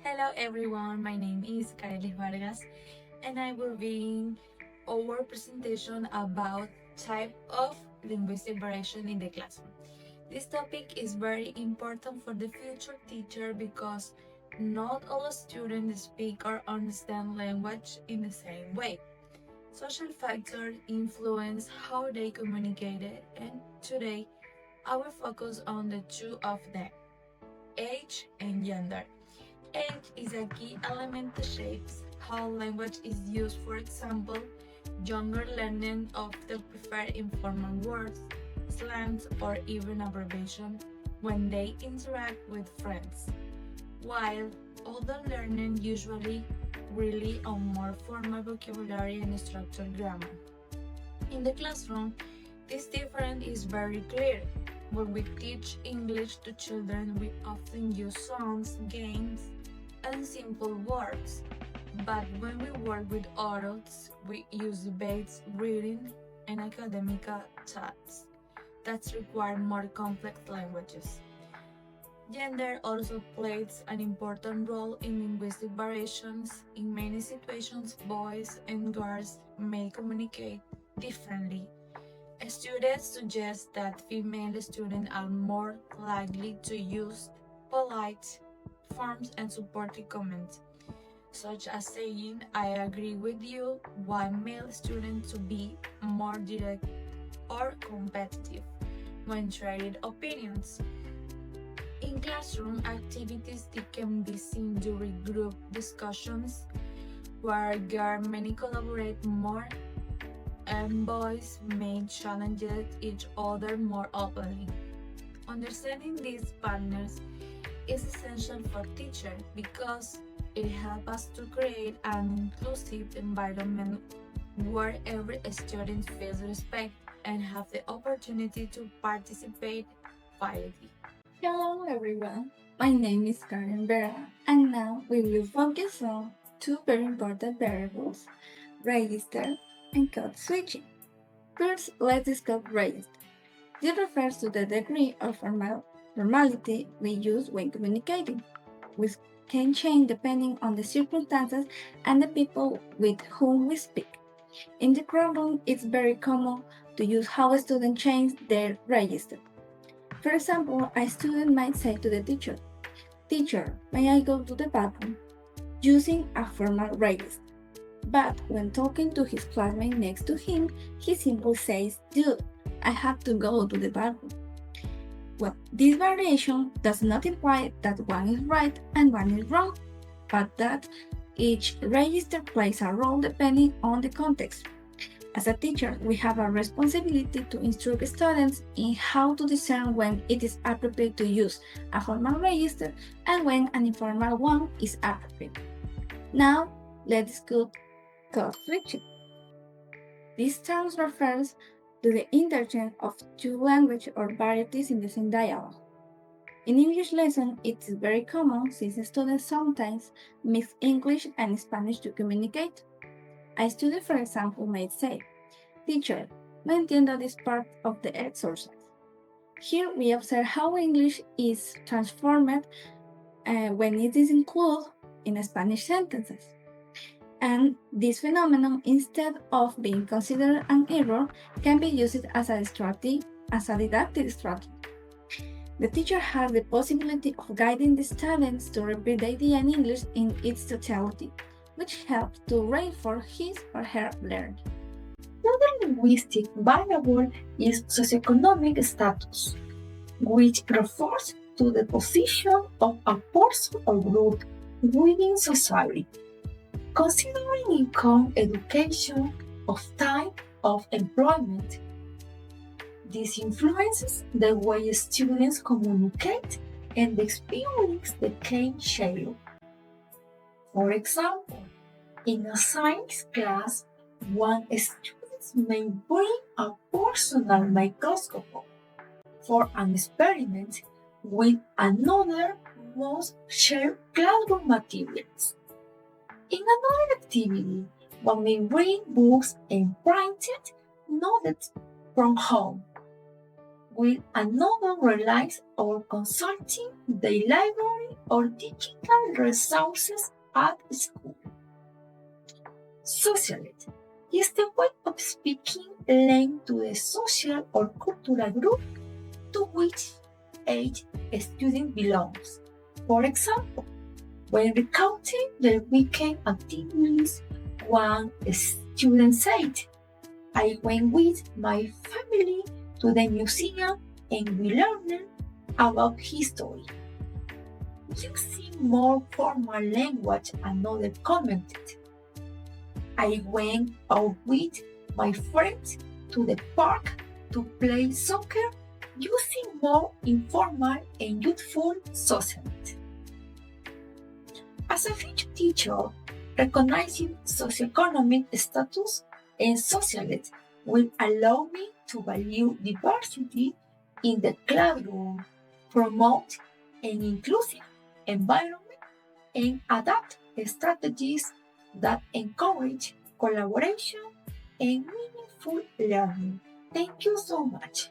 Hello everyone, my name is Carelis Vargas and I will be in our presentation about type of linguistic variation in the classroom. This topic is very important for the future teacher because not all students speak or understand language in the same way. Social factors influence how they communicate it, and today I will focus on the two of them, age and gender. Age is a key element that shapes how language is used. For example, younger learners often prefer informal words, slangs, or even abbreviations when they interact with friends, while older learners usually rely on more formal vocabulary and structured grammar. In the classroom, this difference is very clear. When we teach English to children, we often use songs, games, and simple words. But when we work with adults, we use debates, reading, and academic tasks that require more complex languages. Gender also plays an important role in linguistic variations. In many situations, boys and girls may communicate differently. Students suggest that female students are more likely to use polite forms and supportive comments, such as saying, "I agree with you," while male students to be more direct or competitive when sharing opinions. In classroom activities, it can be seen during group discussions where girls may collaborate more and boys may challenge each other more openly. Understanding these partners is essential for teachers because it helps us to create an inclusive environment where every student feels respect and have the opportunity to participate fairly. Hello everyone, my name is Karen Vera, and now we will focus on two very important variables, register and code switching. First, let's discuss register. This refers to the degree of formality we use when communicating, which can change depending on the circumstances and the people with whom we speak. In the classroom, it's very common to use how students change their register. For example, a student might say to the teacher, "Teacher, may I go to the bathroom?" using a formal register. But when talking to his classmate next to him, he simply says, "Dude, I have to go to the bathroom." Well, this variation does not imply that one is right and one is wrong, but that each register plays a role depending on the context. As a teacher, we have a responsibility to instruct students in how to discern when it is appropriate to use a formal register and when an informal one is appropriate. Now, let's discuss code switching. This term refers to the interchange of two languages or varieties in the same dialogue. In English lesson, it is very common since students sometimes mix English and Spanish to communicate. A student, for example, might say, "Teacher, no entiendo this part of the exercise." Here we observe how English is transformed when it is included in Spanish sentences. And this phenomenon, instead of being considered an error, can be used as a didactic strategy. The teacher has the possibility of guiding the students to repeat the idea in English in its totality, which helps to reinforce his or her learning. Another linguistic variable is socioeconomic status, which refers to the position of a person or group within society, considering income, education, of type of employment. This influences the way students communicate and the experience they can share. For example, in a science class, one student may bring a personal microscope for an experiment, with another must share classroom materials. In another activity, one may bring books and printed notes from home. while another relies on consulting the library or digital resources at school. Socialite is the way of speaking linked to the social or cultural group to which each student belongs. For example, when recounting their weekend activities, one student said, I went with my family to the museum and we learned about history. Using more formal language, another commented, I went out with my friends to the park to play soccer using more informal and youthful socialite. As a future teacher, recognizing socioeconomic status and socialite will allow me to value diversity in the classroom, promote an inclusive environment, and adapt strategies that encourage collaboration and meaningful learning. Thank you so much.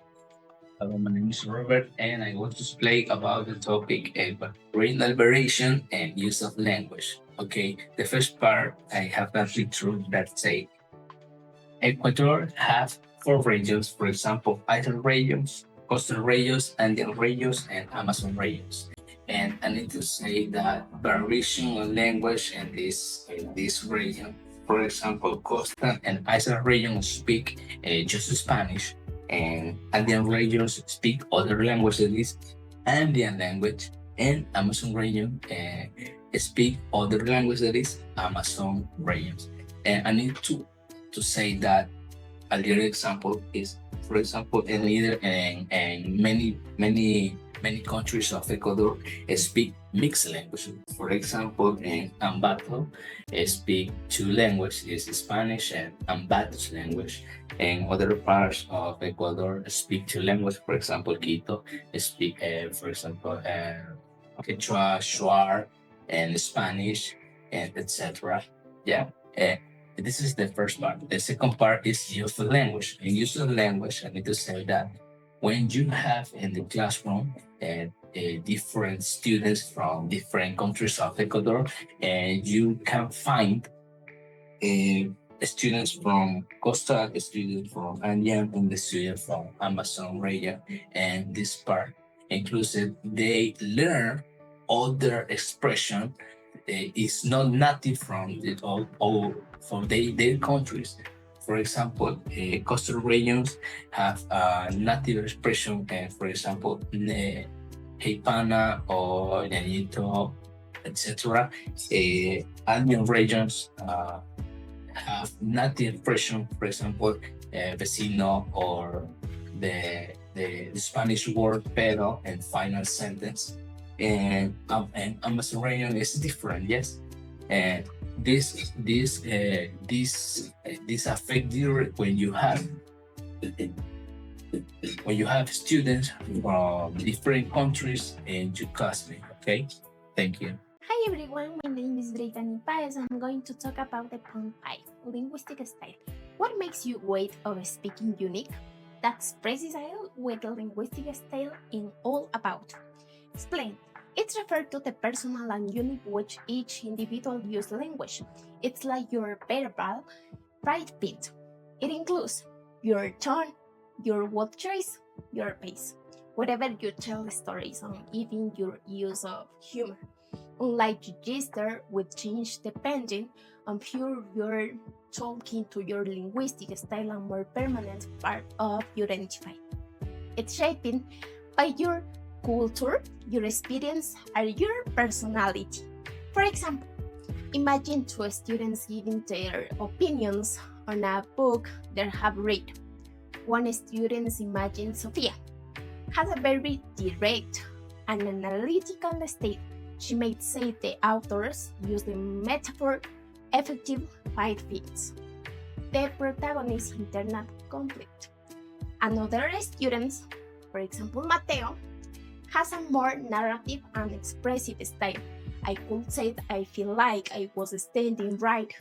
Hello, my name is Robert, and I want to speak about the topic of regional variation and use of language. Okay, the first part I have a picture that say Ecuador have four regions, for example, island regions, coastal regions, Andean regions, and Amazon regions. And I need to say that variation of language in this region, for example, coastal and island regions speak just Spanish, and Andean regions speak other languages, Andean language, and Amazon region speak other languages, Amazon regions. And I need to say that a little example is, for example, in many countries of Ecuador speak mixed languages. For example, in Ambato speak two languages, is Spanish and Ambato's language. In other parts of Ecuador speak two languages. For example, Quito speak, for example, Quechua, Shuar, and Spanish, and etc. Yeah. This is the first part. The second part is use of language. In use of language, I need to say that when you have in the classroom different students from different countries of Ecuador, and you can find students from Costa, students from Andean, and the students from Amazon region, and this part inclusive, they learn other expression is not native from the all from their countries. For example, coastal regions have a native expression, for example, Heipana or Ñañito, etc. Andean regions have native expression, for example, vecino or the Spanish word pero and final sentence. And Amazon region is different, yes. And this affect you when you have students from different countries in your classmate. Okay, thank you. Hi everyone, my name is Brittany Paez and I'm going to talk about the point 5, linguistic style. What makes your way of speaking unique? That's precisely what the linguistic style is all about. Explain. It refers to the personal and unique which each individual uses language. It's like your verbal right beat. It includes your tone, your word choice, your pace, whatever you tell stories on, even your use of humor. Unlike your gesture will change depending on who you're talking to, your linguistic style and more permanent part of your identity. It's shaped by your culture, your experience, and your personality. For example, imagine two students giving their opinions on a book they have read. One student imagines Sophia has a very direct and analytical style. She may say the authors use the metaphor effective fight fits the protagonist's internal conflict. Another student, for example Mateo, has a more narrative and expressive style. I could say that I feel like I was standing right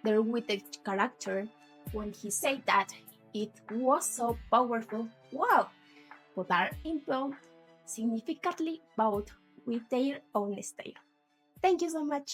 there with the character when he said that. It was so powerful. Wow! but are involved significantly both with their own style. Thank you so much.